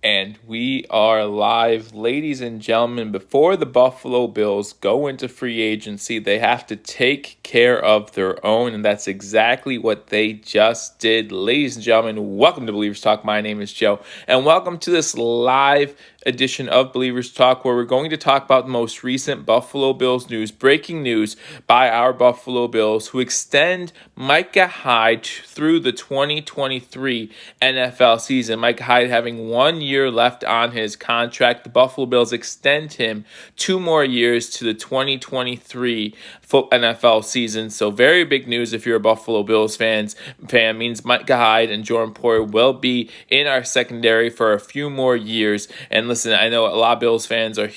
And we are live, ladies and gentlemen. Before the Buffalo Bills go into free agency, they have to take care of their own, and that's exactly what they just did. Ladies and gentlemen, welcome to Believers Talk. My name is Joe, and welcome to this live edition of Believers Talk, where we're going to talk about the most recent Buffalo Bills news, breaking news by our Buffalo Bills, who extend Micah Hyde through the 2023 NFL season. Micah Hyde having 1 year left on his contract. The Buffalo Bills extend him 2 more years to the 2023 NFL season. So very big news if you're a Buffalo Bills fan. Means Micah Hyde and Jordan Poyer will be in our secondary for a few more years. And listen, I know a lot of Bills fans are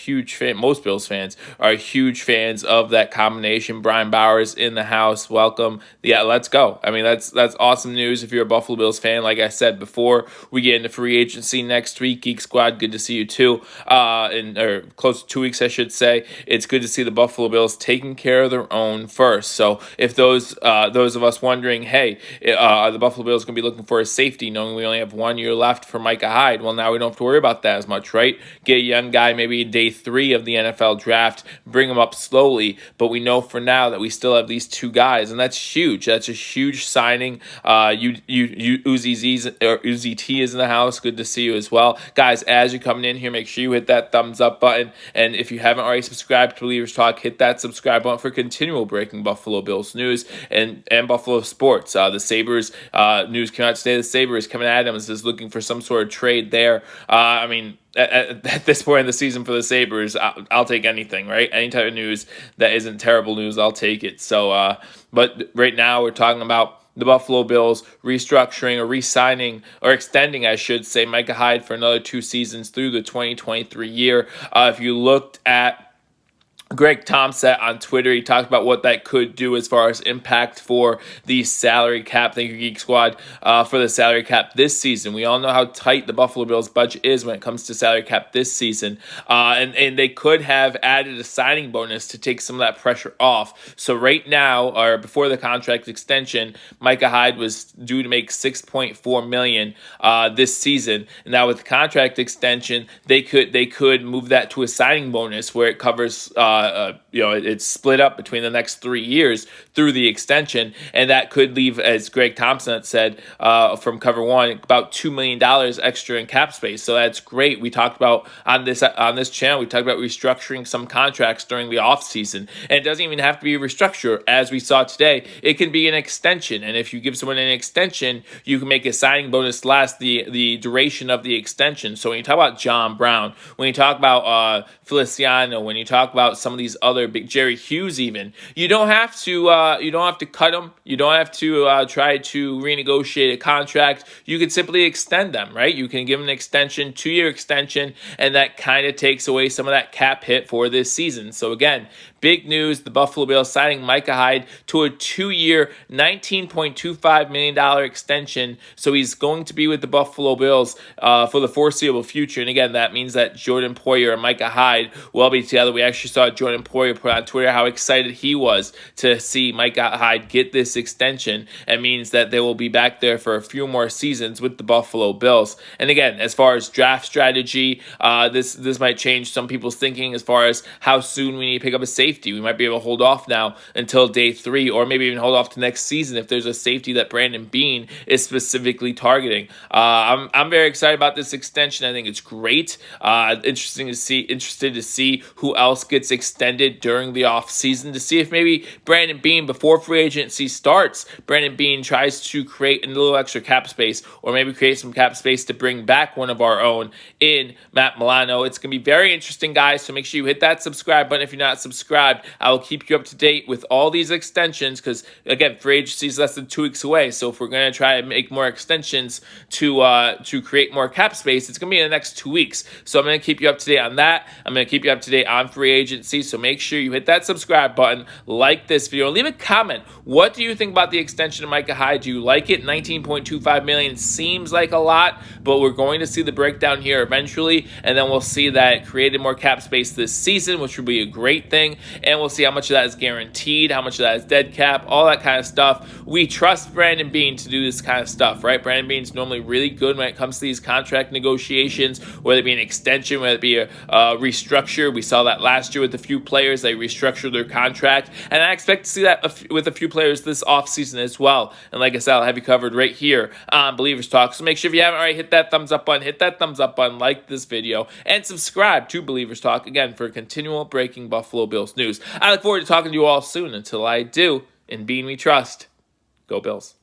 most Bills fans are huge fans of that combination. Brian Bowers in the house. Welcome. Yeah, let's go. I mean, that's awesome news if you're a Buffalo Bills fan. Like I said before, we get into free agency next week. Geek Squad, good to see you too. Or close to 2 weeks, I should say. It's good to see the Buffalo Bills taking care of their own first. So if those of us wondering, hey, are the Buffalo Bills going to be looking for a safety, knowing we only have 1 year left for Micah Hyde? Well, now we don't have to worry about that as much, right? Get a young guy maybe day 3 of the NFL draft, bring him up slowly. But we know for now that we still have these 2 guys, and that's huge. That's a huge signing. Uzi T is in the house. Good to see you as well. Guys, as you're coming in here, make sure you hit that thumbs up button. And if you haven't already subscribed to Believers Talk, hit that subscribe button for continual breaking Buffalo Bills news and Buffalo sports. The Sabres news came out today. The Sabres, Kevin Adams, is looking for some sort of trade there. At this point in the season for the Sabres, I'll take anything, right? Any type of news that isn't terrible news, I'll take it. So, but right now we're talking about the Buffalo Bills restructuring or re-signing or extending, I should say, Micah Hyde for another 2 seasons through the 2023 year. If you looked at Greg Thompson on Twitter, he talked about what that could do as far as impact for the salary cap. Thank you, Geek Squad, for the salary cap this season. We all know how tight the Buffalo Bills budget is when it comes to salary cap this season. And they could have added a signing bonus to take some of that pressure off. So right now, or before the contract extension, Micah Hyde was due to make $6.4 million this season. And now with the contract extension, they could move that to a signing bonus where it covers it's split up between the next 3 years through the extension, and that could leave, as Greg Thompson said from Cover One, about $2 million extra in cap space. So that's great. We talked about on this channel, we talked about restructuring some contracts during the offseason, and it doesn't even have to be a restructure. As we saw today, it can be an extension, and if you give someone an extension, you can make a signing bonus last the duration of the extension. So when you talk about John Brown, when you talk about Feliciano, when you talk about some of these other big Jerry Hughes, even you don't have to cut them. You don't have to try to renegotiate a contract. You can simply extend them, right? You can give them an extension, 2-year extension, and that kind of takes away some of that cap hit for this season. So again, big news: the Buffalo Bills signing Micah Hyde to a 2-year, $19.25 million extension. So he's going to be with the Buffalo Bills for the foreseeable future. And again, that means that Jordan Poyer and Micah Hyde will be together. We actually saw Jordan Poyer put on Twitter how excited he was to see Micah Hyde get this extension. It means that they will be back there for a few more seasons with the Buffalo Bills. And again, as far as draft strategy, this might change some people's thinking as far as how soon we need to pick up a safety. We might be able to hold off now until day 3, or maybe even hold off to next season if there's a safety that Brandon Beane is specifically targeting. I'm very excited about this extension. I think it's great. Interested to see who else gets extended during the offseason, to see if maybe Brandon Beane, before free agency starts, Brandon Beane tries to create a little extra cap space, or maybe create some cap space to bring back one of our own in Matt Milano. It's going to be very interesting, guys, so make sure you hit that subscribe button if you're not subscribed. I will keep you up to date with all these extensions because, again, free agency is less than 2 weeks away, so if we're going to try to make more extensions to create more cap space, it's going to be in the next 2 weeks. So I'm going to keep you up to date on that. I'm going to keep you up to date on free agency, so make sure you hit that subscribe button, like this video, leave a comment. What do you think about the extension of Micah Hyde? Do you like it? $19.25 million seems like a lot, but we're going to see the breakdown here eventually, and then we'll see that it created more cap space this season, which will be a great thing. and we'll see how much of that is guaranteed, how much of that is dead cap, all that kind of stuff. We trust Brandon Beane to do this kind of stuff, right? Brandon Beane's normally really good when it comes to these contract negotiations, whether it be an extension, whether it be a restructure. We saw that last year with a few players. They restructured their contract, and I expect to see that with a few players this offseason as well. And like I said, I'll have you covered right here on Believers Talk. So make sure if you haven't already, hit that thumbs up button, like this video, and subscribe to Believers Talk, again, for continual breaking Buffalo Bills news. I look forward to talking to you all soon. Until I do, in Beane we trust. Go Bills.